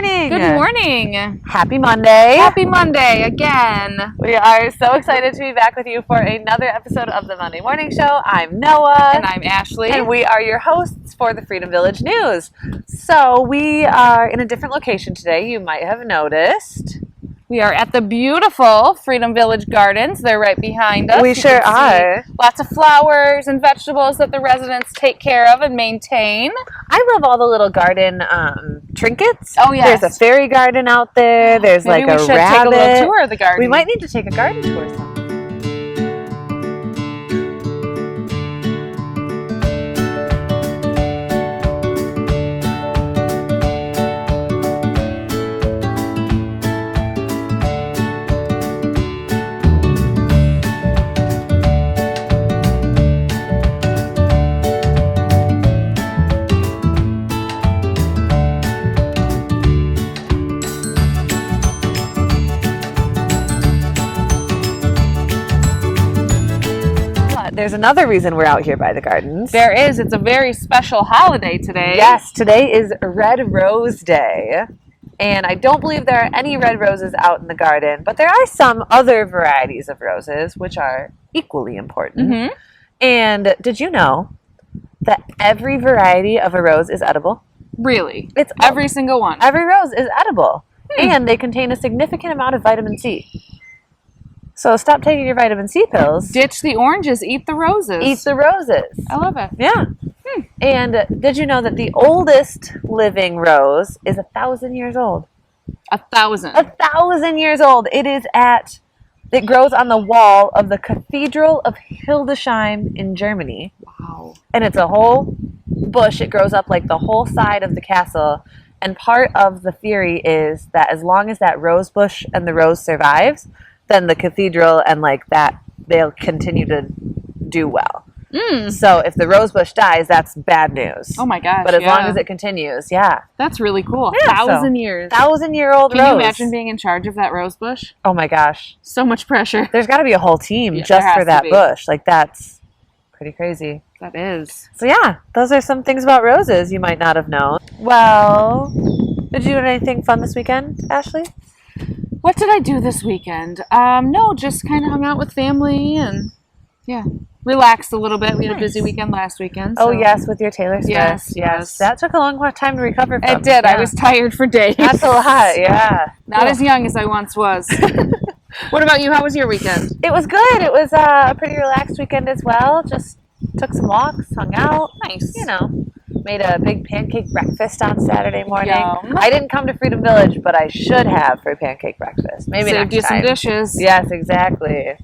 morning. Good morning. Happy Monday. Happy Monday again. We are so excited to be back with you for another episode of the Monday Morning Show. I'm Noah. And I'm Ashley. And we are your hosts for the Freedom Village News. So we are in a different location today, you might have noticed. We are at the beautiful Freedom Village Gardens. They're right behind us. We sure are. Lots of flowers and vegetables that the residents take care of and maintain. I love all the little garden trinkets. Oh, yes. There's a fairy garden out there. There's Maybe like we a should rabbit. take a little tour of the garden. We might need to take a garden tour sometime. There's another reason we're out here by the gardens. There is. It's a very special holiday today. Yes, today is Red Rose Day. And I don't believe there are any red roses out in the garden, but there are some other varieties of roses which are equally important. Mm-hmm. And did you know that every variety of a rose is edible? Really? It's every single one. Every rose is edible. And they contain a significant amount of vitamin C. So stop taking your vitamin C pills. Ditch the oranges, eat the roses. Eat the roses. I love it. Yeah. And did you know that the oldest living rose is 1,000 years old? 1,000. 1,000 years old. It grows on the wall of the Cathedral of Hildesheim in Germany. Wow. And it's a whole bush. It grows up like the whole side of the castle. And part of the theory is that as long as that rose bush and the rose survives, then the cathedral and like that, they'll continue to do well. So if the rose bush dies, that's bad news. Oh my gosh. But as long as it continues, That's really cool. Yeah, 1,000 years. 1,000-year-old rose. Can you imagine being in charge of that rose bush? Oh my gosh. So much pressure. There's got to be a whole team Yeah, just there has for to that be. bush. Like that's pretty crazy. That is. So yeah, those are some things about roses you might not have known. Well, did you do anything fun this weekend, Ashley? What did I do this weekend? No, just kind of hung out with family and relaxed a little bit. We had a busy weekend last weekend. Oh so. yes, with your Taylor Swift. Yes. That took a long time to recover from. It did. Yeah. I was tired for days. That's a lot, yeah. Not as young as I once was. What about you? How was your weekend? It was good. It was a pretty relaxed weekend as well. Just took some walks, hung out. Nice. Made a big pancake breakfast on Saturday morning. Yum. I didn't come to Freedom Village, but I should have for pancake breakfast. Maybe Saved next you some time. dishes. Yes, exactly.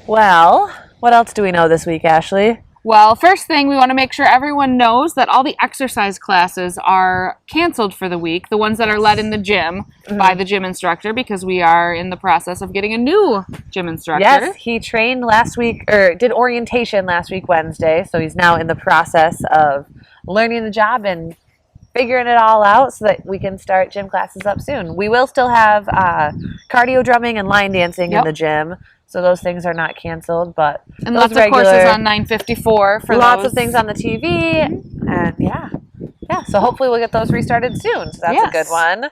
Well, what else do we know this week, Ashley? Well, first thing, we want to make sure everyone knows that all the exercise classes are canceled for the week, the ones that are led in the gym by the gym instructor, because we are in the process of getting a new gym instructor. Yes, he trained last week, or did orientation last week, Wednesday, so he's now in the process of learning the job and figuring it all out so that we can start gym classes up soon. We will still have cardio drumming and line dancing in the gym. So those things are not canceled, but and those lots of courses on 954 for lots those. of things on the TV, and yeah. So hopefully we'll get those restarted soon. So that's a good one.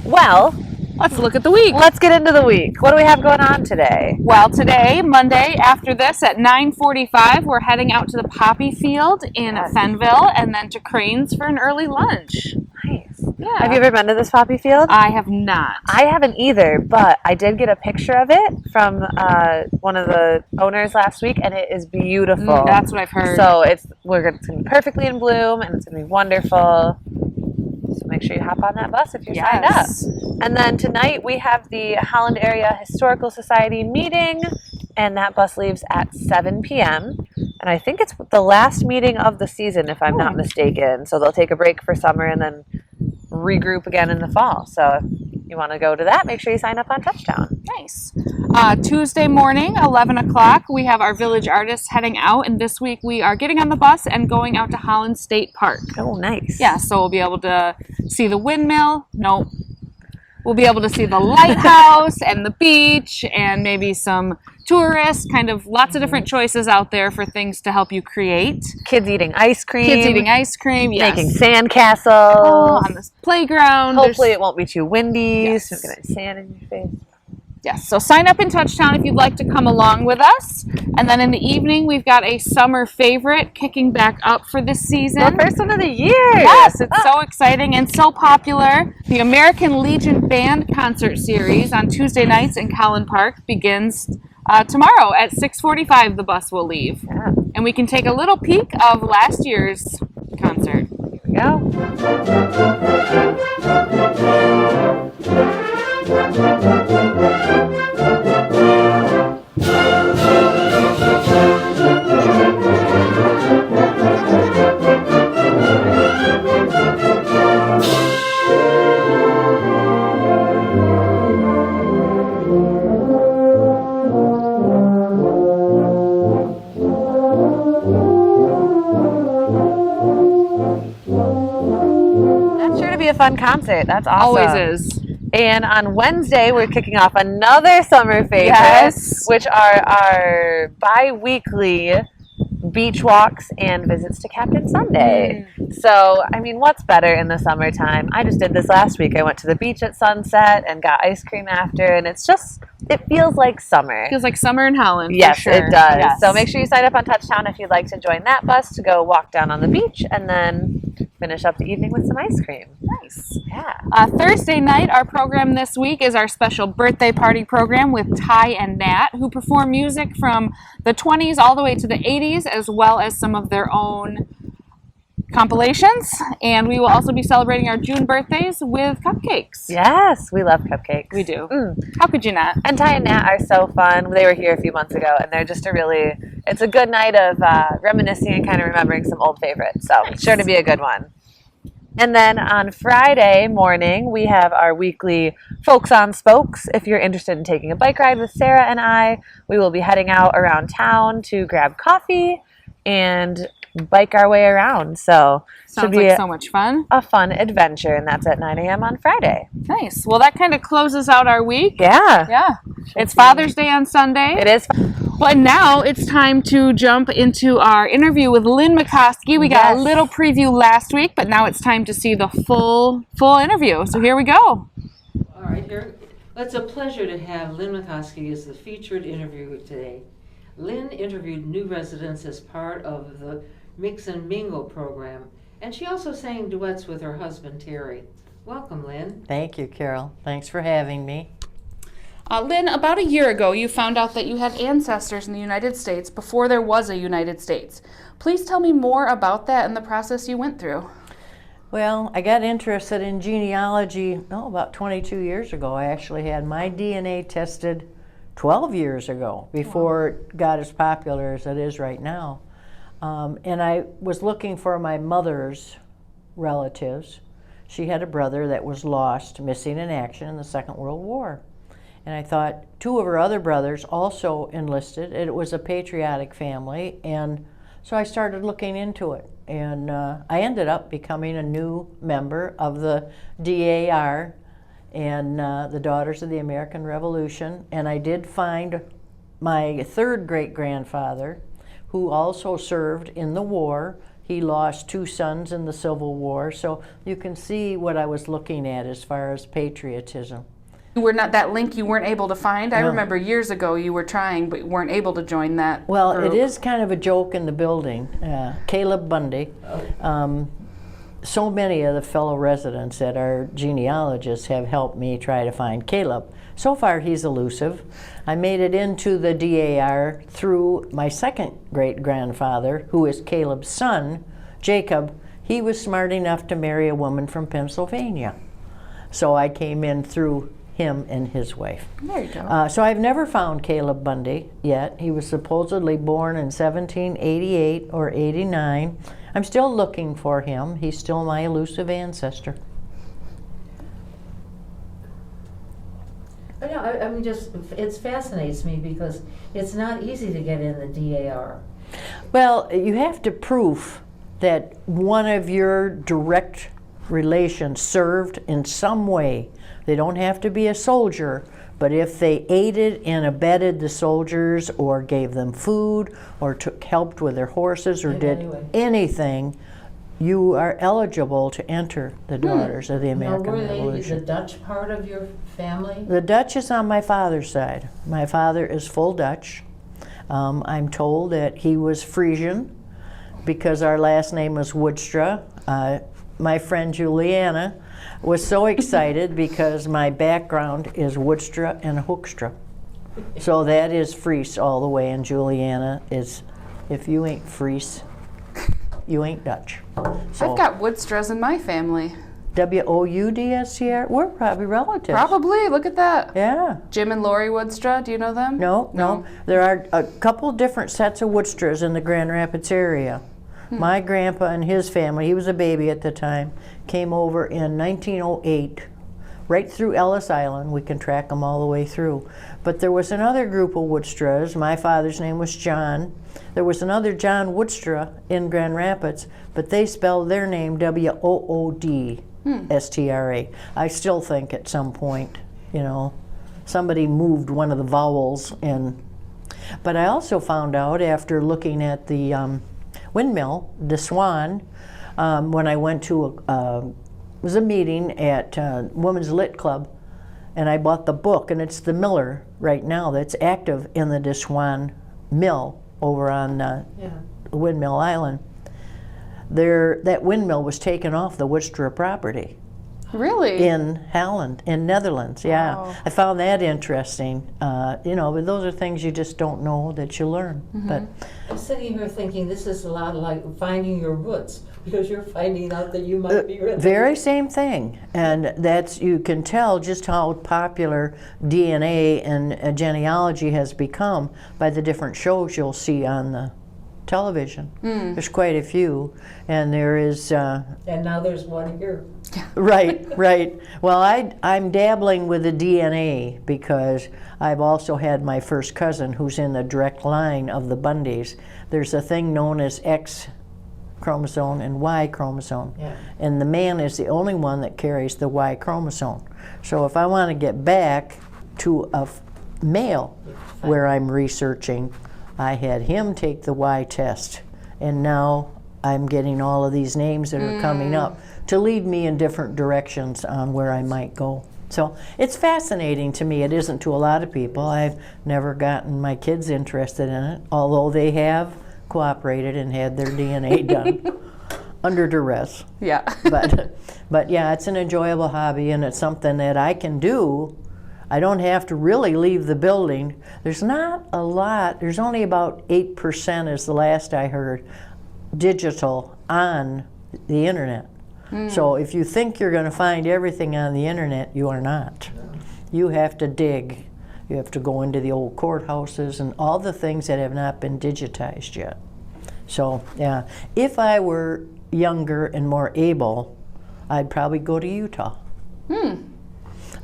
Well, let's look at the week. Let's get into the week. What do we have going on today? Well, today, Monday, after this at 9:45, we're heading out to the poppy field in Fenville, and then to Cranes for an early lunch. Nice. Yeah. Have you ever been to this poppy field? I have not. I haven't either, but I did get a picture of it from one of the owners last week, and it is beautiful. That's what I've heard. So it's going to be perfectly in bloom, and it's going to be wonderful. So make sure you hop on that bus if you're signed up. And then tonight we have the Holland Area Historical Society meeting, and that bus leaves at 7 p.m. And I think it's the last meeting of the season, if I'm not mistaken. So they'll take a break for summer and then regroup again in the fall. So if you want to go to that, make sure you sign up on Touchdown. Nice. Tuesday morning, 11 o'clock, we have our village artists heading out. And this week we are getting on the bus and going out to Holland State Park. Oh, nice. Yeah, so we'll be able to see the windmill. Nope. We'll be able to see the lighthouse and the beach and maybe some tourists, kind of lots of different choices out there for things to help you create. Kids eating ice cream. Yes. Making sandcastles. Oh, on this playground. Hopefully it won't be too windy, Yes. so you don't get sand in your face. Yes, so sign up in Touchtown if you'd like to come along with us. And then in the evening, we've got a summer favorite kicking back up for this season. The first one of the year. Yes, it's so exciting and so popular. The American Legion Band Concert Series on Tuesday nights in Collin Park begins tomorrow at 6:45. The bus will leave. Yeah. And we can take a little peek of last year's concert. Here we go. That's sure to be a fun concert. That's awesome. Always is. And on Wednesday, we're kicking off another summer favorite, Yes. which are our bi-weekly beach walks and visits to Captain Sunday. So, I mean, what's better in the summertime? I just did this last week. I went to the beach at sunset and got ice cream after, and it feels like summer. Feels like summer in Holland. Yes, for sure. it does. Yes. So make sure you sign up on Touchtown if you'd like to join that bus to go walk down on the beach and then finish up the evening with some ice cream. Nice. Yeah. Thursday night, our program this week is our special birthday party program with Ty and Nat, who perform music from the 20s all the way to the 80s, as well as some of their own compilations. And we will also be celebrating our June birthdays with cupcakes. Yes, we love cupcakes. We do. Mm. How could you not? And Ty and Nat are so fun. They were here a few months ago, and they're just it's a good night of reminiscing and kind of remembering some old favorites. So it's sure to be a good one. And then on Friday morning, we have our weekly Folks on Spokes. If you're interested in taking a bike ride with Sarah and I, we will be heading out around town to grab coffee and bike our way around. So Sounds like so much fun. a fun adventure, and that's at 9 a.m. on Friday. Nice. Well, that kind of closes out our week. Yeah. Yeah. It's Father's Day on Sunday. It is. But now it's time to jump into our interview with Lynn McCoskey. We got a little preview last week, but now it's time to see the full interview. So here we go. All right, here. It's a pleasure to have Lynn McCoskey as the featured interviewer today. Lynn interviewed new residents as part of the Mix and Mingle program, and she also sang duets with her husband, Terry. Welcome, Lynn. Thank you, Carol. Thanks for having me. Lynn, about a year ago, you found out that you had ancestors in the United States before there was a United States. Please tell me more about that and the process you went through. Well, I got interested in genealogy about 22 years ago. I actually had my DNA tested 12 years ago, before it got as popular as it is right now. And I was looking for my mother's relatives. She had a brother that was lost, missing in action in the Second World War. And I thought two of her other brothers also enlisted. It was a patriotic family, and so I started looking into it. And I ended up becoming a new member of the DAR and the Daughters of the American Revolution. And I did find my third great-grandfather, who also served in the war. He lost two sons in the Civil War, so you can see what I was looking at as far as patriotism. You were not that link you weren't able to find? I No. remember years ago you were trying, but you weren't able to join that Well, group. it is kind of a joke in the building. Caleb Bundy. So many of the fellow residents that are genealogists have helped me try to find Caleb. So far, he's elusive. I made it into the DAR through my second great-grandfather, who is Caleb's son, Jacob. He was smart enough to marry a woman from Pennsylvania. So I came in through him and his wife. There you go. So I've never found Caleb Bundy yet. He was supposedly born in 1788 or 89. I'm still looking for him. He's still my elusive ancestor. I know, I mean, it fascinates me because it's not easy to get in the DAR. Well, you have to prove that one of your direct relation served in some way. They don't have to be a soldier, but if they aided and abetted the soldiers or gave them food or helped with their horses or did anything, you are eligible to enter the Daughters of the American Now, were Revolution. they the Dutch part of your family? The Dutch is on my father's side. My father is full Dutch. I'm told that he was Frisian because our last name was Woodstra. My friend Juliana was so excited because my background is Woodstra and Hoekstra. So that is Fries all the way, and Juliana is, if you ain't Fries, you ain't Dutch. So, I've got Woodstras in my family. Woudstra? We're probably relatives. Probably. Look at that. Yeah. Jim and Lori Woodstra. Do you know them? No. There are a couple different sets of Woodstras in the Grand Rapids area. My grandpa and his family, he was a baby at the time, came over in 1908, right through Ellis Island. We can track them all the way through. But there was another group of Woodstras. My father's name was John. There was another John Woodstra in Grand Rapids, but they spelled their name Woodtra. I still think at some point, somebody moved one of the vowels in. But I also found out after looking at the windmill, the Swan, when I went to it was a meeting at Women's Lit Club, and I bought the book, and it's the miller right now that's active in the Swan mill over on Windmill Island. That windmill was taken off the Woodstra property. Really? In Holland, in Netherlands, yeah. Wow. I found that interesting. But those are things you just don't know that you learn. But I'm sitting here thinking this is a lot like finding your roots, because you're finding out that you might be related. very same thing, and you can tell just how popular DNA and genealogy has become by the different shows you'll see on the television. There's quite a few, and there is. And now there's one here. Right. Well, I'm dabbling with the DNA because I've also had my first cousin who's in the direct line of the Bundys. There's a thing known as X chromosome and Y chromosome, and the man is the only one that carries the Y chromosome. So if I want to get back to a male where I'm researching, I had him take the Y test, and now I'm getting all of these names that are coming up to lead me in different directions on where I might go. So it's fascinating to me. It isn't to a lot of people. I've never gotten my kids interested in it, although they have cooperated and had their DNA done under duress. Yeah. But yeah, it's an enjoyable hobby, and it's something that I can do. I don't have to really leave the building. There's not a lot. There's only about 8% is the last I heard digital on the internet. So if you think you're going to find everything on the internet, you are not. You have to dig. You have to go into the old courthouses and all the things that have not been digitized yet. So yeah, if I were younger and more able, I'd probably go to Utah.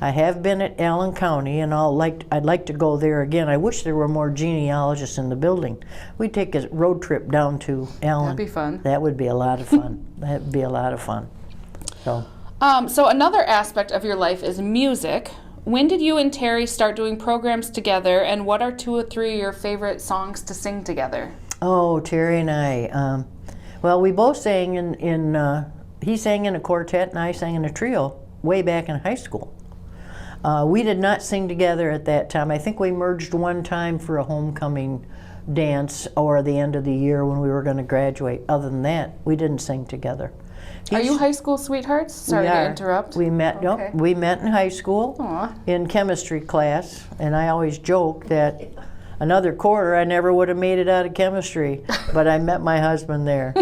I have been at Allen County, and I'd like to go there again. I wish there were more genealogists in the building. We'd take a road trip down to Allen. That'd be fun. That would be a lot of fun. That'd be a lot of fun. So another aspect of your life is music. When did you and Terry start doing programs together, and what are 2 or 3 of your favorite songs to sing together? Oh, Terry and I. Well, we both sang he sang in a quartet and I sang in a trio way back in high school. We did not sing together at that time. I think we merged one time for a homecoming dance or the end of the year when we were going to graduate. Other than that, we didn't sing together. Are you high school sweethearts? Sorry to interrupt. We met. Okay. We met in high school Aw. in chemistry class, and I always joke that another quarter I never would have made it out of chemistry, but I met my husband there,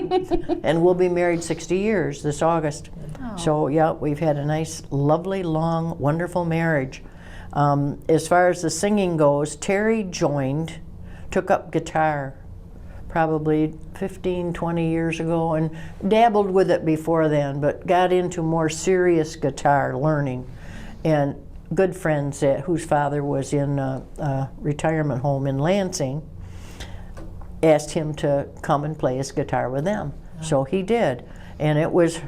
and we'll be married 60 years this August. Oh. So yeah, we've had a nice, lovely, long, wonderful marriage. As far as the singing goes, Terry took up guitar probably 15, 20 years ago, and dabbled with it before then, but got into more serious guitar learning. And good friends whose father was in a retirement home in Lansing asked him to come and play his guitar with them. So he did. And it was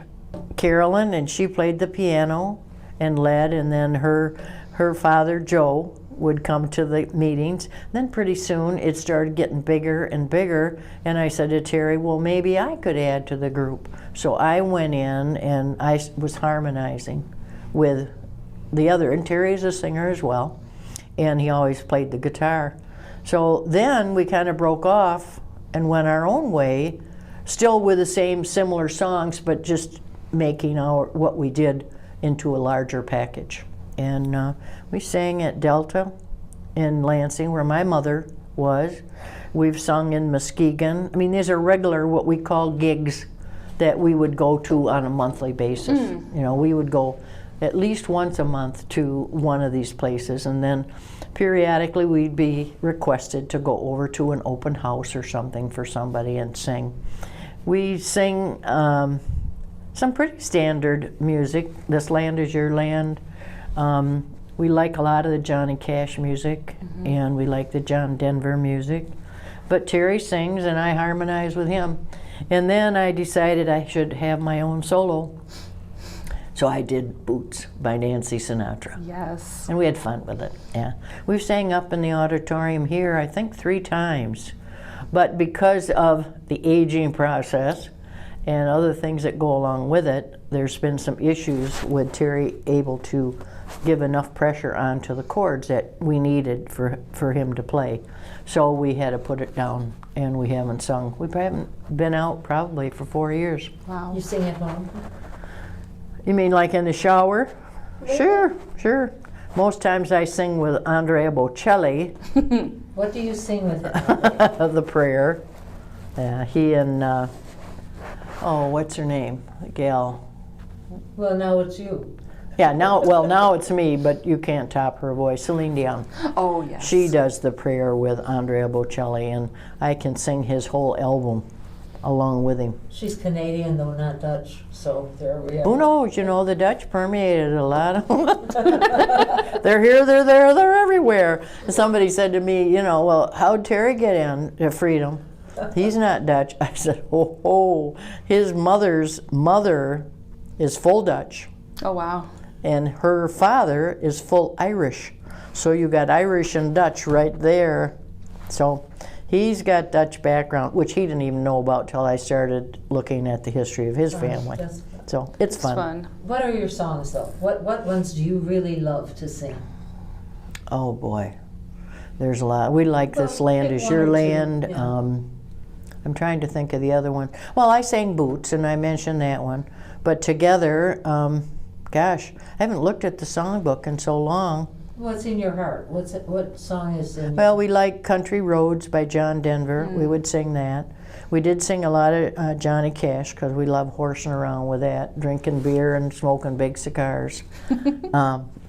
Carolyn, and she played the piano and led, and then her father, Joe, would come to the meetings. Then pretty soon it started getting bigger and bigger, and I said to Terry, well, maybe I could add to the group. So I went in and I was harmonizing with the other, and Terry's a singer as well, and he always played the guitar. So then we kind of broke off and went our own way, still with the same similar songs, but just making what we did into a larger package. And we sang at Delta in Lansing, where my mother was. We've sung in Muskegon. I mean, these are regular, what we call gigs, that we would go to on a monthly basis. You know, we would go at least once a month to one of these places, and then periodically we'd be requested to go over to an open house or something for somebody and sing. We sing some pretty standard music. This Land Is Your Land. We like a lot of the Johnny Cash music, and we like the John Denver music. But Terry sings and I harmonize with him. And then I decided I should have my own solo. So I did Boots by Nancy Sinatra. Yes. And we had fun with it, yeah. We've sang up in the auditorium here, I think 3 times. But because of the aging process and other things that go along with it, there's been some issues with Terry able to give enough pressure onto the chords that we needed for him to play. So we had to put it down, and we haven't sung. We haven't been out probably for 4 years. Wow. You sing at home? You mean like in the shower? Sure, sure. Most times I sing with Andrea Bocelli. What do you sing with him? The prayer. He and, oh, what's her name? The gal. Well, now it's you. Yeah, now it's me, but you can't top her voice. Celine Dion. Oh, yes. She does the prayer with Andrea Bocelli, and I can sing his whole album along with him. She's Canadian, though not Dutch, so there we are. Who knows? You know, the Dutch permeated a lot of They're here, they're there, they're everywhere. And somebody said to me, you know, well, how'd Terry get in to Freedom? He's not Dutch. I said, oh, his mother's mother is full Dutch. Oh, wow. And her father is full Irish. So you got Irish and Dutch right there. So he's got Dutch background, which he didn't even know about till I started looking at the history of his family. So it's fun. What are your songs, though? What ones do you really love to sing? Oh, boy. There's a lot. We like This Land Is Your Land. Yeah. I'm trying to think of the other one. Well, I sang Boots, and I mentioned that one. But together, gosh, I haven't looked at the songbook in so long. What's in your heart? What song is in? Well, we like Country Roads by John Denver. We would sing that. We did sing a lot of Johnny Cash because we love horsing around with that, drinking beer and smoking big cigars.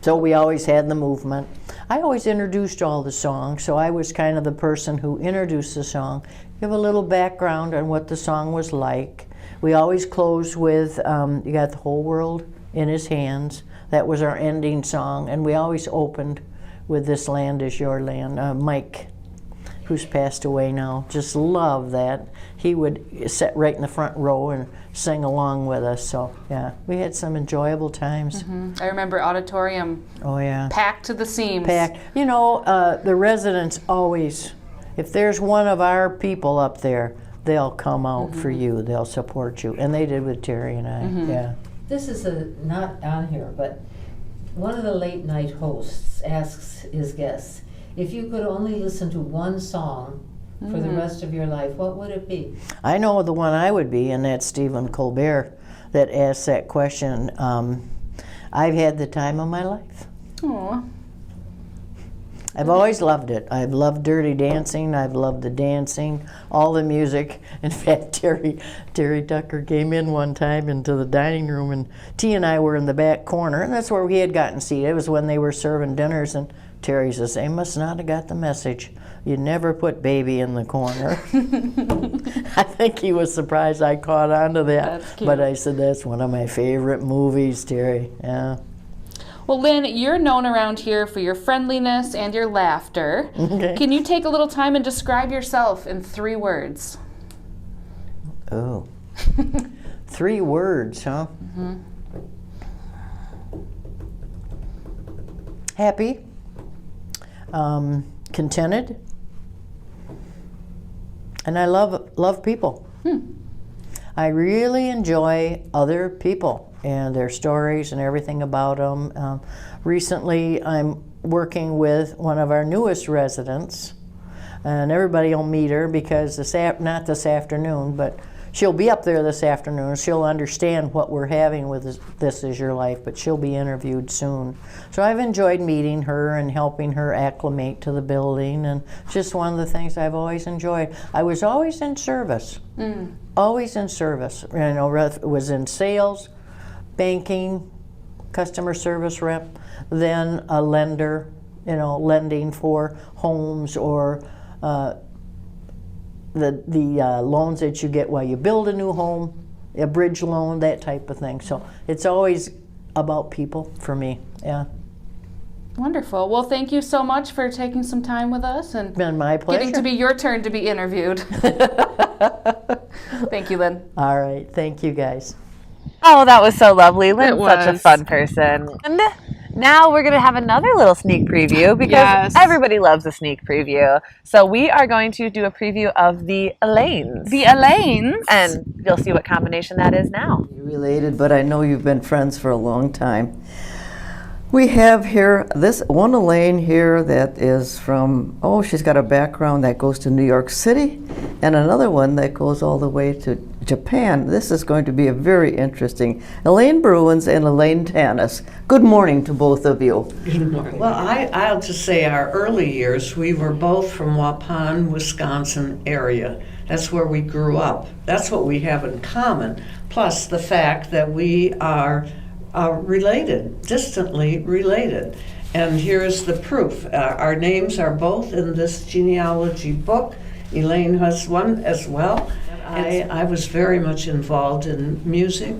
So we always had the movement. I always introduced all the songs, so I was kind of the person who introduced the song, give a little background on what the song was like. We always closed with You Got the Whole World in His Hands. That was our ending song, and we always opened with This Land Is Your Land. Mike, who's passed away now, just loved that. He would sit right in the front row and sing along with us. So yeah, we had some enjoyable times. I remember auditorium Oh yeah, packed to the seams. packed. You know, the residents always, if there's one of our people up there, they'll come out for you. They'll support you, and they did with Terry and I. Yeah. This is not on here, but one of the late night hosts asks his guests, if you could only listen to one song for the rest of your life, what would it be? I know the one I would be, and that's Stephen Colbert that asked that question. I've had the time of my life. Aw. I've always loved it. I've loved Dirty Dancing. I've loved the dancing, all the music. In fact, Terry Tucker came in one time into the dining room, and T and I were in the back corner, and that's where we had gotten seated. It was when they were serving dinners, and Terry says, they must not have got the message. You never put baby in the corner. I think he was surprised I caught on to that. That's cute. But I said, that's one of my favorite movies, Terry. Yeah. Well, Lynn, you're known around here for your friendliness and your laughter. Okay. Can you take a little time and describe yourself in 3 words? Oh. 3 words, huh? Happy, contented, and I love people. I really enjoy other people and their stories and everything about them. Recently, I'm working with one of our newest residents, and everybody will meet her because not this afternoon, but she'll be up there this afternoon. She'll understand what we're having with This Is Your Life, but she'll be interviewed soon. So I've enjoyed meeting her and helping her acclimate to the building, and it's just one of the things I've always enjoyed. I was always in service, always in service. You know, was in sales, banking, customer service rep, then a lender, you know, lending for homes or the loans that you get while you build a new home, a bridge loan, that type of thing. So it's always about people for me. Yeah. Wonderful. Well, thank you so much for taking some time with us and Been my pleasure. getting to be your turn to be interviewed. Thank you, Lynn. All right. Thank you, guys. Oh, that was so lovely. Lynn's such a was. fun person. And now we're going to have another little sneak preview because Yes. everybody loves a sneak preview. So we are going to do a preview of the Elaines. The Elaines. And you'll see what combination that is now. You're related, but I know you've been friends for a long time. We have here this one Elaine here that is from, she's got a background that goes to New York City, and another one that goes all the way to Japan. This is going to be a very interesting. Elaine Bruins and Elaine Tanis. Good morning to both of you. Good morning. Well, I'll just say our early years, we were both from Waupun, Wisconsin area. That's where we grew up. That's what we have in common, plus the fact that we are related, distantly related. And here's the proof. Our names are both in this genealogy book. Elaine has one as well. I was very much involved in music,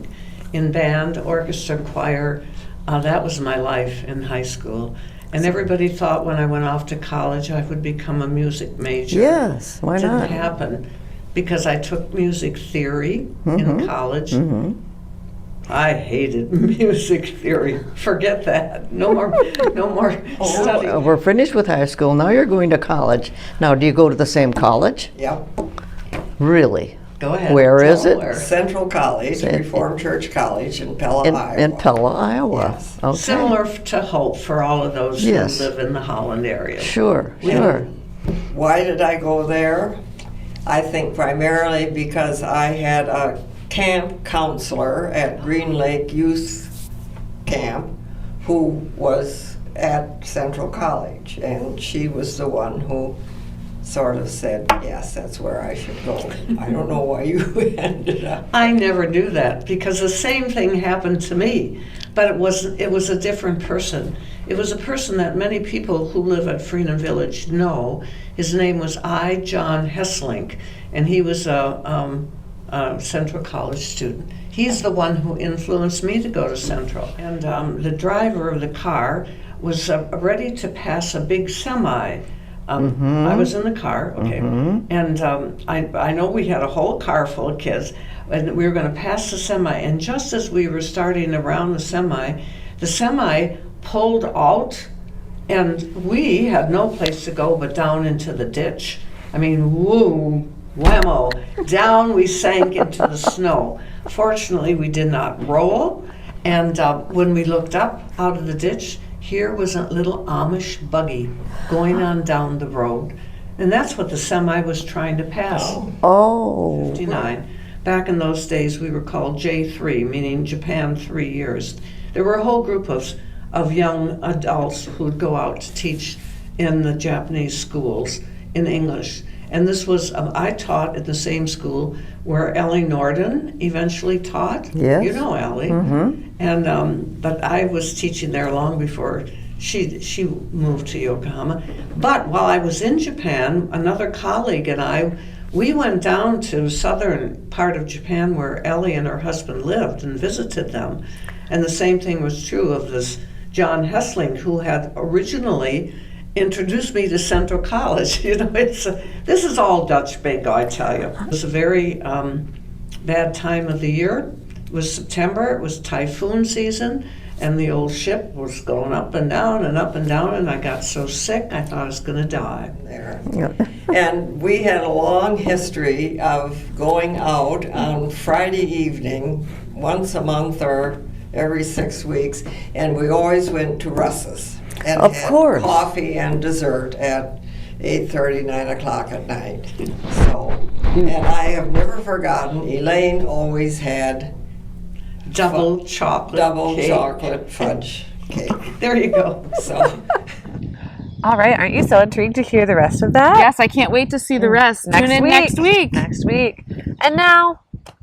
in band, orchestra, choir. That was my life in high school. And everybody thought when I went off to college I would become a music major. Yes, why Didn't not? happen because I took music theory in college. I hated music theory. Forget that. No more study. We're finished with high school. Now you're going to college. Now, do you go to the same college? Yep. Really? Go ahead. Where Tell is it? where. Central College, Reformed Church College in Pella, Iowa. In Pella, Iowa. Yes. Okay. Similar to Hope for all of those Yes. who live in the Holland area. Sure, sure. Why did I go there? I think primarily because I had a camp counselor at Green Lake Youth Camp who was at Central College, and she was the one who sort of said, yes, that's where I should go. I don't know why you ended up. I never do that because the same thing happened to me, but it was a different person. It was a person that many people who live at Freedom Village know. His name was John Hesslink, and he was a Central College student. He's the one who influenced me to go to Central. And the driver of the car was ready to pass a big semi. I was in the car, okay, and I know we had a whole car full of kids, and we were going to pass the semi, and just as we were starting around the semi pulled out, and we had no place to go but down into the ditch. I mean, woo, whammo, down we sank into the snow. Fortunately, we did not roll, and when we looked up out of the ditch, here was a little Amish buggy going on down the road. And that's what the semi was trying to pass. Oh. 59. Back in those days, we were called J3, meaning Japan 3 years. There were a whole group of young adults who would go out to teach in the Japanese schools in English. And this was, I taught at the same school where Ellie Norden eventually taught. Yes. You know Ellie. And but I was teaching there long before she moved to Yokohama. But while I was in Japan, another colleague and we went down to southern part of Japan where Ellie and her husband lived and visited them. And the same thing was true of this John Hessling, who had originally introduced me to Central College. You know, this is all Dutch bingo, I tell you. It was a very bad time of the year. It was September, it was typhoon season, and the old ship was going up and down and up and down, and I got so sick I thought I was going to die there. And we had a long history of going out on Friday evening, once a month or every 6 weeks, and we always went to Russ's and Of had course. coffee and dessert at 8:30, 9 o'clock at night. So, and I have never forgotten, Elaine always had Double chocolate double cake. chocolate fudge cake. There you go. So, All right, aren't you so intrigued to hear the rest of that? Yes, I can't wait to see the rest. Next Tune in week. next week. Next week. And now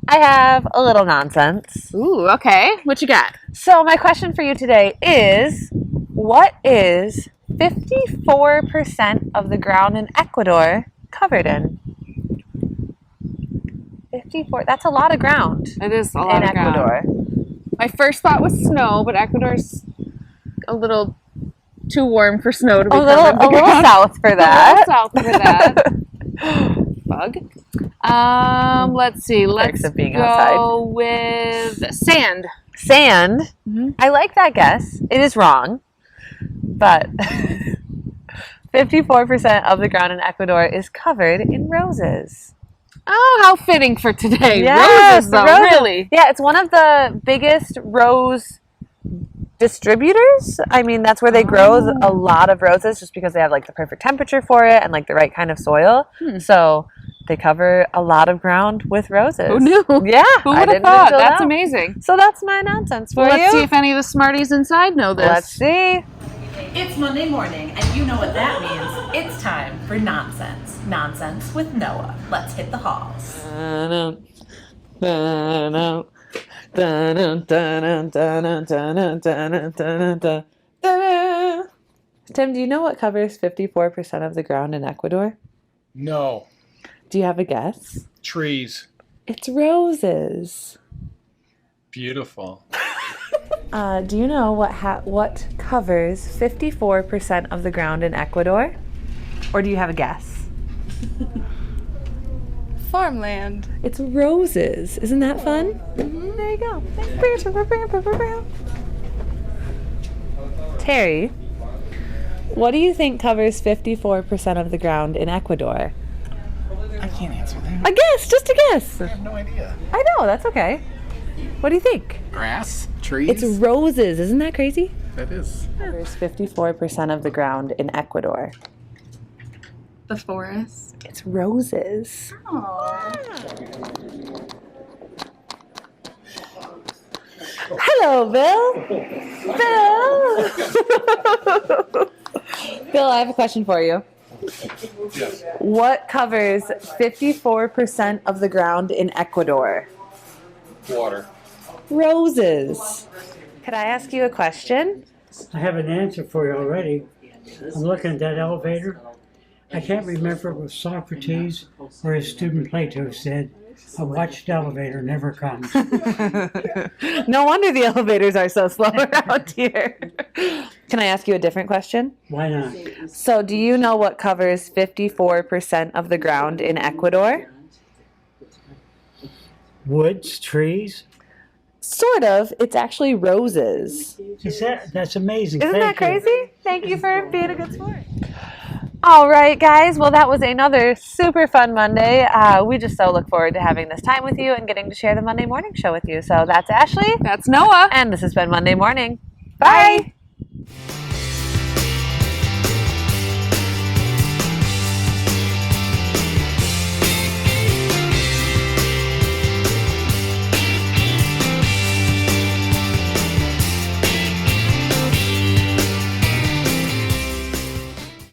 I have a little nonsense. Ooh, okay. What you got? So my question for you today is, what is 54% of the ground in Ecuador covered in? 54. That's a lot of ground It is a lot in of ground. Ecuador. My first thought was snow, but Ecuador's a little too warm for snow to be A little south for A that. little south for that. Bug. Let's see. Let's of being go outside. with sand. Sand. Mhm. I like that guess. It is wrong, but 54% of the ground in Ecuador is covered in roses. Oh, how fitting for today. Yes, Roses, though, roses. really. Yeah, it's one of the biggest rose distributors. I mean, that's where they grow a lot of roses just because they have like the perfect temperature for it and like the right kind of soil. So they cover a lot of ground with roses. Who knew? Yeah. Who I would have didn't thought? until That's now. amazing. So that's my nonsense for Well, you. let's see if any of the smarties inside know this. Let's see. It's Monday morning, and you know what that means. It's time for nonsense. Nonsense with Noah. Let's hit the halls. Tim, do you know what covers 54% of the ground in Ecuador? No. Do you have a guess? Trees. It's roses. Beautiful. Do you know what covers 54% of the ground in Ecuador? Or do you have a guess? Farmland. It's roses. Isn't that fun? There you go. Terry, what do you think covers 54% of the ground in Ecuador? I can't answer that. A guess, just a guess. I have no idea. I know, that's okay. What do you think? Grass? Trees? It's roses. Isn't that crazy? That is. Covers 54% of the ground in Ecuador. The forest. It's roses. Hello, Bill. Bill. Bill, I have a question for you. Yes. What covers 54% of the ground in Ecuador? Water. Roses. Could I ask you a question? I have an answer for you already. I'm looking at that elevator. I can't remember if it was Socrates or his student Plato said, a watched elevator never comes. No wonder the elevators are so slow around here. Can I ask you a different question? Why not? So, do you know what covers 54% of the ground in Ecuador? Woods, trees. Sort of. It's actually roses. That's amazing. Isn't that Thank you. crazy? Thank you for being a good sport. All right, guys. Well, that was another super fun Monday. We just so look forward to having this time with you and getting to share the Monday morning show with you. So that's Ashley. That's Noah. And this has been Monday Morning. Bye. Bye.